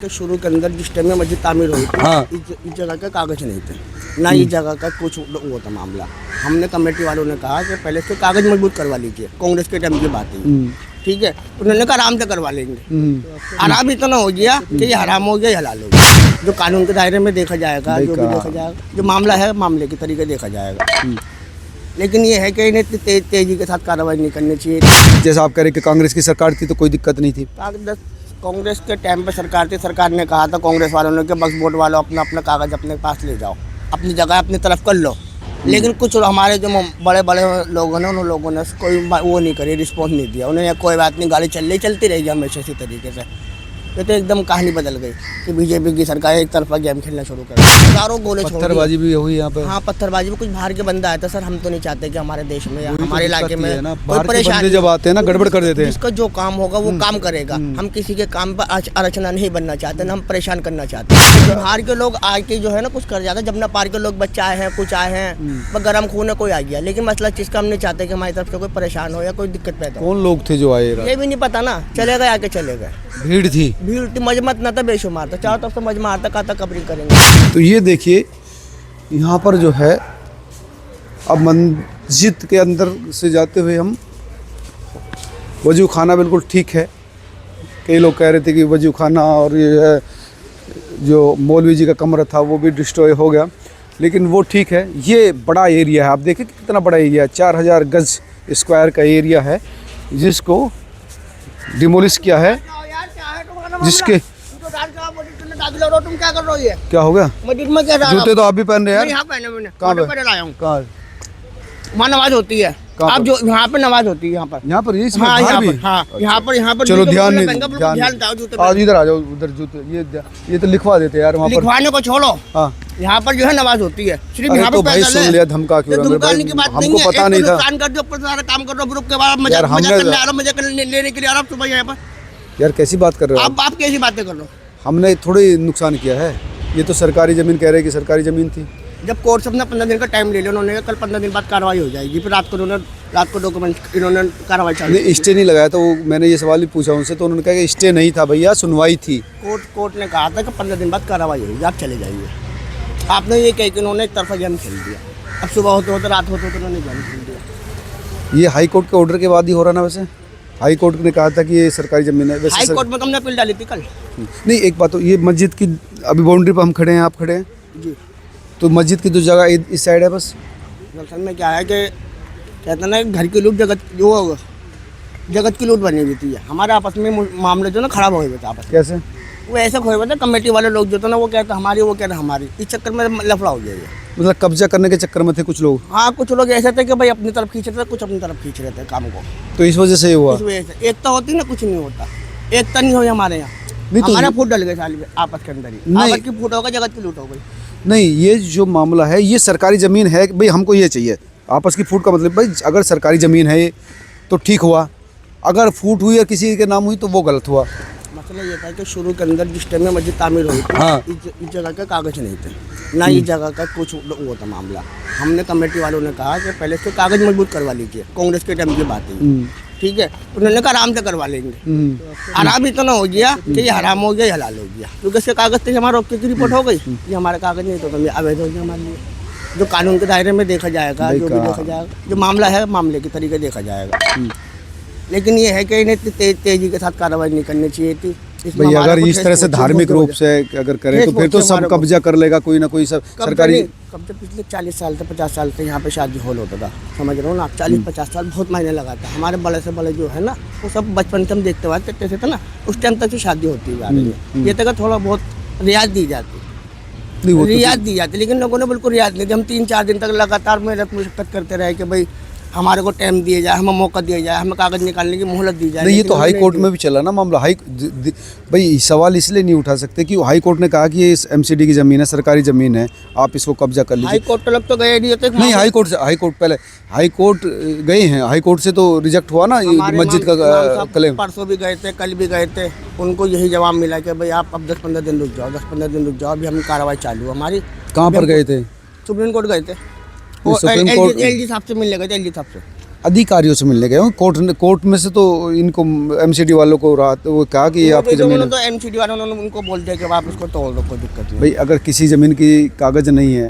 के शुरू के अंदर जिस टाइम में मस्जिद तामीर हुई थी, हाँ। इस जगह का कागज नहीं थे, ना इस जगह का कुछ वो था मामला। हमने कमेटी वालों ने कहा कि पहले से कागज मजबूत करवा लीजिए, कांग्रेस के टाइम की बात है, ठीक है। उन्होंने कहा आराम से करवा लेंगे। आराम इतना हो गया कि ये हराम हो गया, हलाल हो गया। जो कानून के दायरे में देखा जाएगा, जो भी देखा जाएगा, जो मामला है मामले के तरीके देखा जाएगा। लेकिन ये है कि इन्हें तेजी के साथ कार्रवाई नहीं करनी चाहिए। जैसा आप कह रहे कि कांग्रेस की सरकार थी तो कोई दिक्कत नहीं थी। कांग्रेस के टाइम पे सरकार थी, सरकार ने कहा था कांग्रेस वालों ने कि बस वोट वालों अपना अपना कागज अपने पास ले जाओ, अपनी जगह अपनी तरफ कर लो। लेकिन कुछ हमारे जो बड़े बड़े लोग हैं उन लोगों ने कोई वो नहीं करी, रिस्पॉन्स नहीं दिया। उन्हें कोई बात नहीं, गाड़ी चलती रहेगी हमेशा इसी तरीके से। ये तो एकदम कहानी बदल गई कि बीजेपी की सरकार एक तरफा गेम खेलना शुरू कर दी। हजारों गोले पत्थरबाजी भी हुई यहाँ पे। हाँ, पत्थरबाजी में कुछ बाहर के बंदा आया था। सर, हम तो नहीं चाहते कि हमारे देश में या हमारे इलाके में कोई परेशानी जब आते हैं ना गड़बड़ कर देते हैं। जिसका जो काम होगा वो काम करेगा। हम किसी के काम पर आलोचना नहीं बनना चाहते, ना हम परेशान करना चाहते हैं। बाहर के लोग आके जो है ना कुछ कर जाते हैं। जब ना पार के लोग बच्चे आए हैं, कुछ आए हैं, गरम खून है, कोई आ गया। लेकिन मसला चीज का हम नहीं चाहते कि हमारी तरफ से कोई परेशान हो या कोई दिक्कत पैदा हो। कौन लोग थे जो आए? ये भी नहीं पता ना, चले गए आके चले गए। भीड़ थी, मजमत ना था, बेशुमार था, चारों तरफ से मजमा आता, कहा था कबरी करेंगे। तो ये देखिए यहाँ पर जो है अब मस्जिद के अंदर से जाते हुए हम वजू खाना बिल्कुल ठीक है। कई लोग कह रहे थे कि वजू खाना और ये जो मौलवी जी का कमरा था वो भी डिस्ट्रॉय हो गया, लेकिन वो ठीक है। ये बड़ा एरिया है, आप देखिए कितना बड़ा एरिया है, 4000 गज स्क्वायर का एरिया है जिसको डिमोलिश किया है। जिसके तुम क्या कर रहे हो? क्या हो गया? मस्जिद में क्या जूते तो आप भी पहन रहे हैं यार। यहाँ पहने मैंने, कहाँ पे? पहने लाया हूँ। कहाँ? वहाँ नमाज होती है। आप जो यहाँ पे नमाज होती है, यहाँ पर ये इसमें हाँ, बाहर भी? हाँ, यहाँ पर चलो ध्यान नहीं, ध्यान इधर आ जाओ, उधर जूते ये तो लिखवा देते यार वहाँ पर। लिखवाने को छोड़ो, हाँ, यहाँ पर जो है नमाज होती है। सिर्फ यहाँ तो पे भाई सुन लिया, धमका क्यों रहा है? धमकाने की बात नहीं है। हमको पता नहीं था। नुकसान कर दो, ऊपर सारा काम कर दो, ग्रुप के बाद मजा लेने के लिए आप सुबह यहाँ पर। यार कैसी बात कर रहे हो आप कैसी बातें कर रहे हो? हमने थोड़ी नुकसान किया है, ये तो सरकारी जमीन कह रहे हैं कि सरकारी जमीन थी। जब कोर्ट से अपना 15 दिन का टाइम ले लिया उन्होंने, कल 15 दिन बाद कार्रवाई हो जाएगी। फिर रात को डॉक्यूमेंट इन्होंने कार्रवाई चालू स्टे नहीं लगाया, तो मैंने ये सवाल भी पूछा उनसे, तो उन्होंने कहा कि स्टे नहीं था भैया, सुनवाई थी। कोर्ट ने कहा था कि 15 दिन बाद कार्रवाई होगी, आप चले जाइए। आपने ये कह के उन्होंने एक तरफा गेम खेल दिया। अब सुबह होते होते रात होते होते उन्होंने गेम खेल दिया। ये हाई कोर्ट के ऑर्डर के बाद ही हो रहा ना? वैसे हाई कोर्ट ने कहा था कि ये सरकारी जमीन है। वैसे हाई कोर्ट में हमने अपील डाली थी कल। नहीं, एक बात तो ये मस्जिद की अभी बाउंड्री पर हम खड़े हैं, आप खड़े हैं जी, तो मस्जिद की तो जगह इस साइड है बस। दरअसल में क्या है कि कहते हैं ना, घर की लूट जगत की लूट बनी हुई थी। हमारे आपस में मामले जो ना खराब हो गए थे आपस में। कैसे? वो ऐसे खोए हुए थे, कमेटी वाले लोग जो थे ना वो कहते हमारी, वो कहते हमारी। इस चक्कर में लफड़ा हो गया। मतलब कब्जा करने के चक्कर में थे कुछ लोग। हाँ, कुछ लोग ऐसे थे कि भाई अपनी तरफ खींच रहे थे, कुछ अपनी तरफ खींच रहे थे काम को। तो इस वजह से ये हुआ। इस वजह से एकता होती ना, कुछ नहीं होता। एकता नहीं हुई हमारे यहाँ। नहीं तो हमारा फूट डल गए साल में आपस के अंदर ही। आपस की फूट होगा, जगत की लूट हो गई। नहीं, ये जो मामला है ये सरकारी ज़मीन है भाई, हमको ये चाहिए। आपस की फूट का मतलब भाई, अगर सरकारी ज़मीन है तो ठीक हुआ, अगर फूट हुई या किसी के नाम हुई तो वो गलत हुआ। मसला ये था कि शुरू के अंदर जिस टाइम में मस्जिद तामीर हुई थी, हाँ। इस जगह का कागज नहीं थे, ना इस जगह का कुछ वो था मामला। हमने कमेटी वालों ने कहा कि पहले से कागज मजबूत करवा लीजिए, कांग्रेस के टाइम की बात है, ठीक है। उन्होंने कहा आराम से करवा लेंगे। आराम इतना हो गया कि ये हराम हो गया, हलाल हो गया। क्योंकि इसके कागज थे, हमारा रोक की रिपोर्ट हो गई, ये हमारे कागज नहीं तो ये अवैध हो गया हमारे लिए। जो कानून के दायरे में देखा जाएगा, जो भी देखा जाएगा, जो मामला है मामले के तरीके देखा जाएगा। लेकिन ये है कि इन्हें तेजी के साथ कार्रवाई नहीं करनी चाहिए थी। भाई अगर इस तरह से धार्मिक रूप से अगर करें तो फिर तो सब कब्जा कर लेगा कोई ना कोई। सब सरकारी कब्जा पिछले 40 साल से 50 साल से यहाँ पे शादी हॉल होता था, समझ रहे हो ना आप। 40-50 साल बहुत मायने लगाता। हमारे बड़े से बड़े जो है ना वो सब बचपन से हम देखते हुए करते थे ना, उस टाइम तक ही शादी होती है जा रही है। ये तक थोड़ा बहुत रियायत दी जाती, लेकिन लोगों ने बिल्कुल रियायत नहीं दी। हम 3-4 दिन तक लगातार मेहनत मुशक्कत करते रहे कि भाई हमारे को टाइम दिया जाए, हमें मौका दिया जाए, हमें कागज निकालने की मोहलत दी जाए। नहीं, ये तो हाई कोर्ट में भी चला ना मामला। भाई सवाल इसलिए नहीं उठा सकते कि हाई कोर्ट ने कहा कि ये एमसीडी की ज़मीन है, सरकारी ज़मीन है, आप इसको कब्जा कर लीजिए। हाई कोर्ट तक तो गए नहीं होते। नहीं, हाई कोर्ट गए हैं, हाई कोर्ट से तो रिजेक्ट हुआ ना मस्जिद का क्लेम। परसों भी गए थे, कल भी गए थे, उनको यही जवाब मिला कि भाई आप अब 10-15 दिन रुक जाओ, 10-15 दिन रुक जाओ, अभी हम कार्रवाई चालू हमारी। कहाँ पर गए थे? सुप्रीम कोर्ट गए थे, सुप्रीम कोर्ट एलजी साहब से मिलने गए थे, एलजी साहब से। अधिकारियों से मिलने गए हो, कोर्ट में से तो इनको एमसीडी वालों को रात वो कहा कि ये आपकी ज़मीन है। तो एमसीडी वालों ने उनको बोल दिया कि आप इसको तोड़ दो, कोई दिक्कत नहीं। भाई अगर किसी ज़मीन की कागज़ नहीं है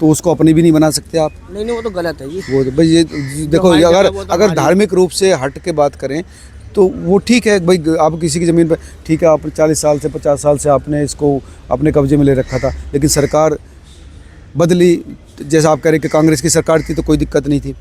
तो उसको अपनी भी नहीं बना सकते आप। नहीं वो तो गलत है जी। वो तो भाई ये देखो, हमारी अगर जगह वो तो अगर हमारी। धार्मिक रूप से हट के बात करें तो वो ठीक है भाई, आप किसी की ज़मीन पर ठीक है, आप 40 साल से 50 साल से आपने इसको अपने कब्जे में ले रखा था, लेकिन सरकार बदली, जैसा आप कह रहे कि कांग्रेस की सरकार थी तो कोई दिक्कत नहीं थी।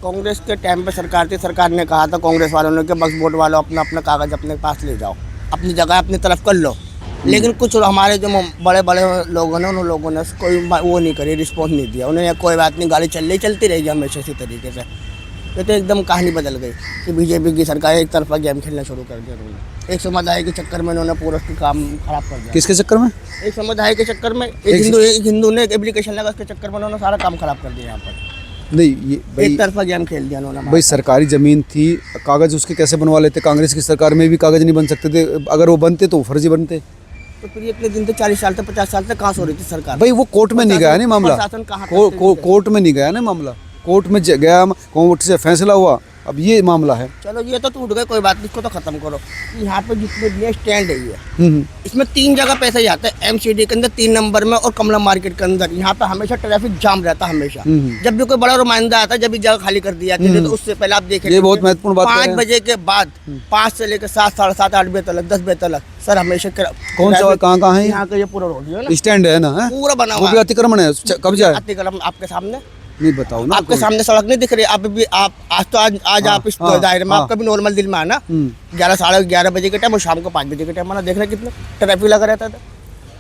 कांग्रेस के टाइम पे सरकार थी, सरकार ने कहा था कांग्रेस वालों ने कि बस वोट वालों अपना अपना कागज़ अपने पास ले जाओ, अपनी जगह अपनी तरफ कर लो। लेकिन कुछ हमारे जो बड़े बड़े लोगों ने, उन लोगों ने कोई वो नहीं करी, रिस्पॉन्स नहीं दिया। उन्हें कोई बात नहीं, गाड़ी चलती रहेगी हमेशा इसी तरीके से। ये तो एकदम कहानी बदल गई कि बीजेपी की सरकार एक तरफा गेम खेलना शुरू कर दिया उन्होंने। एक समुदाय के चक्कर में उन्होंने पूरा काम खराब कर दिया। किसके चक्कर में? एक समुदाय के चक्कर में, एक हिंदू ने एक एप्लीकेशन लगा, उसके चक्कर में उन्होंने सारा काम खराब कर दिया यहाँ पर। नहीं ये भाई, एक तरफा गेम खेल दिया उन्होंने। भाई सरकारी ज़मीन थी, कागज़ उसके कैसे बनवा लेते? कांग्रेस की सरकार में भी कागज़ नहीं बन सकते थे, अगर वो बनते तो फर्जी बनते। तो फिर ये इतने दिन से 40 साल से 50 साल से कहाँ सो रही थी सरकार? भाई वो कोर्ट में नहीं गया नहीं मामला, प्रशासन कहाँ कोर्ट में नहीं गया ना मामला, कोर्ट में गया, कोर्ट से फैसला हुआ, अब ये मामला है। चलो ये तो टूट गए, कोई बात नहीं, इसको तो खत्म करो। यहाँ पे जितने भी स्टैंड है ये, इसमें 3 जगह पैसे जाते हैं, एमसीडी के अंदर 3 नंबर में और कमला मार्केट के अंदर। यहाँ पे हमेशा ट्रैफिक जाम रहता है हमेशा। जब भी कोई बड़ा नुमाइंदा आता है, जब भी जगह खाली कर दी जाती है, तो उससे पहले आप देखें, ये बहुत महत्वपूर्ण बात है। 5 बजे के बाद 5 से लेकर 7, 7:30, 8 बजे तक, 10 बजे तक सर हमेशा। कौन सा कहाँ है? यहाँ का ये पूरा रोड है ना, स्टैंड है ना, पूरा बना वो हुआ भी है। अतिक्रमण है, कब्जा है। अतिक्रमण आपके सामने नहीं बताओ ना, आपके सामने सड़क नहीं दिख रही। आप भी आप आज आप इस दायरे में, आपका भी नॉर्मल दिन में आना, 11, साढ़े 11 बजे के टाइम और शाम को 5 बजे के टाइम आना, देखना कितना ट्रैफिक लगा रहता था।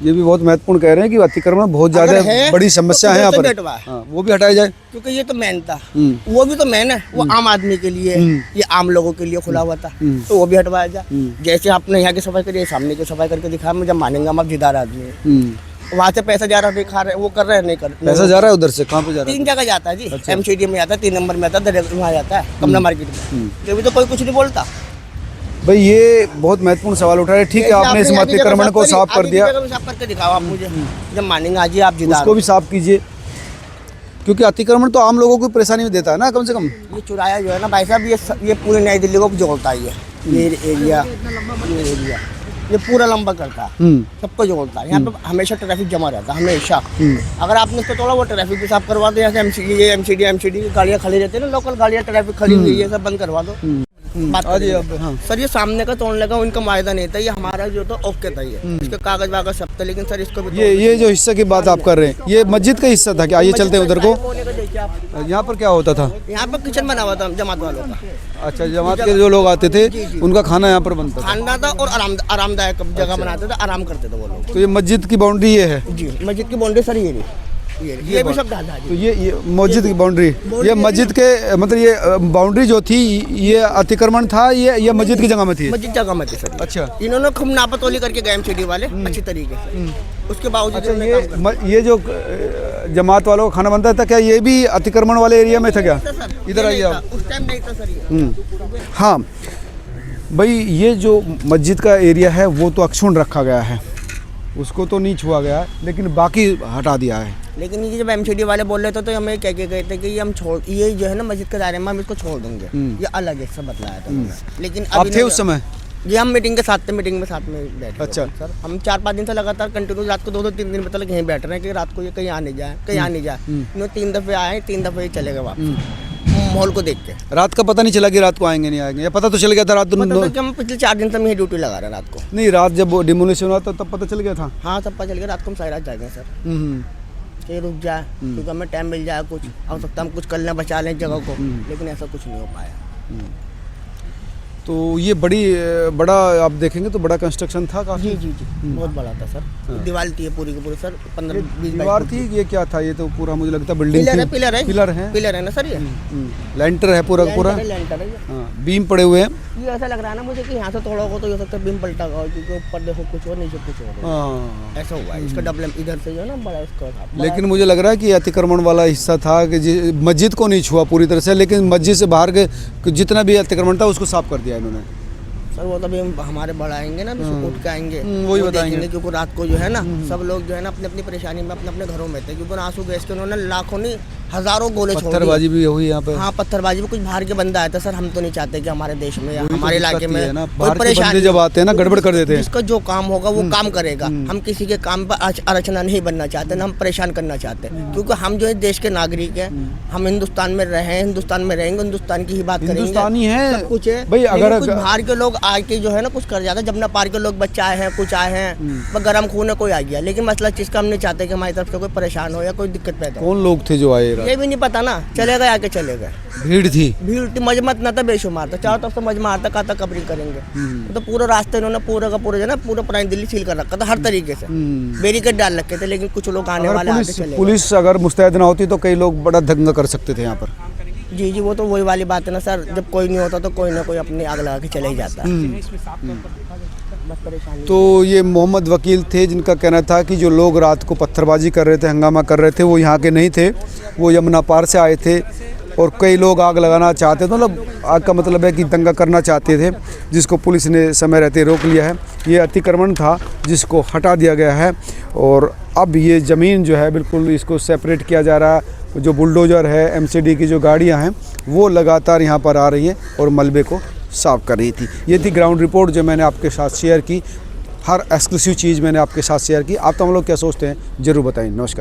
ये भी बहुत महत्वपूर्ण कह रहे हैं कि अतिक्रमण बहुत ज्यादा बड़ी समस्या है यहाँ पर। हाँ, वो भी हटाया जाए, क्योंकि ये तो मेन था, वो भी तो मेन है, वो आम आदमी के लिए, ये आम लोगों के लिए खुला हुआ था, तो वो भी हटवाया जाए। जैसे आपने यहाँ की सफाई करी, सामने की सफाई करके दिखाया, मुझे मानेंगे हम, आप जिदार आदमी है। वहाँ से पैसा जा रहा है, दिखा रहे, वो कर रहे हैं, नहीं कर रहे। पैसा जा रहा है उधर से, कहाँ पे जा रहा है? 3 जगह जाता है जी। अच्छा। एमसीडी में जाता है, 3 नंबर में आता है, वहाँ जाता है कमला मार्केट में। ये भी तो कोई कुछ नहीं बोलता। भाई ये बहुत महत्वपूर्ण सवाल उठा रहे। ठीक है, आपने इस अतिक्रमण को साफ कर दिया, साफ करके दिखाओ आप मुझे, जब मानेंगे आज ही आप जिदा। उसको भी साफ कीजिए, क्योंकि अतिक्रमण तो आम लोगों को परेशानी में देता है ना, कम से कम। ये चुराया जो है ना भाई साहब, ये पूरी नई दिल्ली को जोड़ता ही है। ये एरिया, ये पूरा लंबा करता है, सबको जोड़ता है। यहाँ पे हमेशा ट्रैफिक जमा रहता है, हमेशा। अगर आपने इसको तोड़ा, वो ट्रैफिक भी साफ करवा दो। यहाँ से एमसीडी गाड़ियाँ खड़ी रहती है ना, लोकल गाड़ियाँ, ट्रैफिक खड़ी हुई है, सब बंद करवा दो। बात हाँ। सर ये सामने का तोड़ने का उनका मायदा नहीं था, ये हमारा जो था ओके था, ये इसके कागज वागज सब था, लेकिन सर इसको भी ये जो हिस्सा की बात आप कर रहे हैं, ये मस्जिद का हिस्सा था क्या? आइए चलते हैं उधर को। यहाँ पर क्या होता था? यहाँ पर किचन बना हुआ था जमात वालों का। अच्छा, जमात के जो लोग आते थे उनका खाना यहाँ पर बनता था, खाना था और आरामदायक जगह बनाते थे, आराम करते थे वो लोग। तो ये मस्जिद की बाउंड्री ये है जी, मस्जिद की बाउंड्री सर ये ये भी सब दादा जी। तो ये मस्जिद की बाउंड्री, ये मस्जिद के मतलब ये बाउंड्री जो थी, ये अतिक्रमण था, ये मस्जिद की जगह में थी, मस्जिद जगह में थी सर। अच्छा, इन्होंने खूब नापतोली करके गए एमसीडी वाले अच्छी तरीके से, उसके बावजूद। अच्छा, ये जो जमात वालों का खाना बनता था, क्या ये भी अतिक्रमण वाले एरिया में था क्या? इधर आइए आप। उस टाइम नहीं था सर। हाँ भाई, ये जो मस्जिद का एरिया है वो तो अक्षुण्ण रखा गया है, उसको तो नहीं छुआ गया, लेकिन बाकी हटा दिया है। लेकिन ये जब एमसीडी वाले बोल रहे थे तो हमें क्या गए थे कि ये हम छोड़, ये जो है ना मस्जिद के दायरे में हम इसको छोड़ देंगे, ये अलग है, सब बतलाया था। लेकिन आप थे उस समय? ये हम मीटिंग के साथ थे, मीटिंग में साथ में बैठे। अच्छा सर, हम 4-5 दिन से लगातार कंटिन्यू रात को 2-2 3 दिन में तक यहीं बैठ रहे हैं कि रात को ये कहीं आ नहीं जाए, कहीं आ नहीं जाए। इन्होंने 3 दफ़े आए, 3 दफ़े ही चले गए वापस माहौल को देख के। रात का पता नहीं चला कि रात को आएंगे नहीं आएंगे, या पता तो चल गया था रात दिन? हम पिछले 4 दिन से हम यही ड्यूटी लगा रहे हैं रात को। नहीं, रात जब डिमोलिशन हुआ था तब पता चल गया था? हाँ, तब पता चल गया, रात को हम सारी रात जाएंगे सर, कि रुक जाए, क्योंकि हमें टाइम मिल जाए, कुछ हो सकता है हम कुछ कर लें, बचा लें जगह को, लेकिन ऐसा कुछ नहीं हो पाया। तो ये बड़ा आप देखेंगे तो बड़ा कंस्ट्रक्शन था काफी। जी जी जी, बहुत बड़ा था सर। दीवार थी पूरी की पूरी सर, 15-20 दीवार थी। ये क्या था? ये तो पूरा मुझे लगता है बिल्डिंग थी। पिलर है ना सर, ये लेंटर है पूरा का पूरा, लेंटर है ये। हाँ, बीम पड़े हुए हैं। ये ऐसा लग रहा है ना मुझे कि यहाँ से थोड़ा होगा तो हो सकता है बीम पलटा होगा, क्योंकि ऊपर देखो कुछ और, नीचे कुछ और, ऐसा हुआ है। इसका डबल इधर से जो है ना बड़ा इसका था। लेकिन मुझे लग रहा है कि अतिक्रमण वाला हिस्सा था कि मस्जिद को नहीं छुआ पूरी तरह से, लेकिन मस्जिद से बाहर के जितना भी अतिक्रमण था उसको साफ कर दिया इन्होंने। सर वो तभी हम हमारे बढ़ाएंगे ना, उठ के आएंगे, वही बताएंगे, क्योंकि रात को जो है ना सब लोग जो है ना अपनी अपनी परेशानी में अपने अपने घरों में थे, क्योंकि आंसू गैस के उन्होंने लाखों नहीं हजारों गोले छोड़ दिए। पत्थरबाजी भी हुई यहाँ पे। हाँ, पत्थरबाजी में कुछ बाहर के बंदा आया था सर, हम तो नहीं चाहते कि हमारे देश में या वही तो हमारे इलाके दिक्कत में ये है ना, कोई बाहर के परेशानी बंदे जब आते हैं ना, गड़बड़ कर देते हैं। जिसका जो काम होगा वो काम करेगा। हम किसी के काम पर अड़चना नहीं बनना चाहते, ना हम परेशान करना चाहते, क्योंकि हम जो है देश के नागरिक हैं, हम हिंदुस्तान में रहे हैं, हिंदुस्तान में रहेंगे, हिंदुस्तान की ही बात करेंगे। हिंदुस्तानी है सब कुछ है भाई। लेकिन अगर कुछ बाहर के लोग आके जो है ना कुछ कर जाते हैं। जब ना पार के लोग बच्चे आए हैं, कुछ आए हैं, गरम खून है, कोई आ गया, लेकिन मसला चीज़ का हम नहीं चाहते कि हमारी तरफ से कोई परेशान हो या कोई दिक्कत पैदा हो। कौन लोग थे जो आए? ये भी नहीं पता ना, चले गए आके चले गए। भीड़ थी। भीड़ थी, मजमत ना था, बेशुमार था, चारों तरफ से मजमार था, कहाँ तक कबरी करेंगे। तो पूरा रास्ते इन्होंने पूरा का पूरा जो है ना पूरा पुरानी दिल्ली सील कर रखा था हर तरीके से, बैरिकेड डाल रखे थे, लेकिन कुछ लोग आने वाले आगे चले गए। पुलिस अगर मुस्तैद ना होती तो कई लोग बड़ा दंगा कर सकते थे यहाँ पर। जी जी, वो तो वही वाली बात है ना सर, जब कोई नहीं होता तो कोई ना कोई अपनी आग लगा के चले ही जाता है। बस परेशानी। तो ये मोहम्मद वकील थे जिनका कहना था कि जो लोग रात को पत्थरबाजी कर रहे थे, हंगामा कर रहे थे, वो यहाँ के नहीं थे, वो यमुना पार से आए थे और कई लोग आग लगाना चाहते थे, मतलब आग का मतलब है कि दंगा करना चाहते थे, जिसको पुलिस ने समय रहते रोक लिया है। ये अतिक्रमण था जिसको हटा दिया गया है और अब ये ज़मीन जो है बिल्कुल इसको सेपरेट किया जा रहा है। जो बुलडोज़र है, एमसीडी की जो गाड़ियाँ हैं वो लगातार यहाँ पर आ रही हैं और मलबे को साफ़ कर रही थी। ये थी ग्राउंड रिपोर्ट जो मैंने आपके साथ शेयर की। हर एक्सक्लूसिव चीज़ मैंने आपके साथ शेयर की। आप तो हम लोग क्या सोचते हैं ज़रूर बताएं। नमस्कार।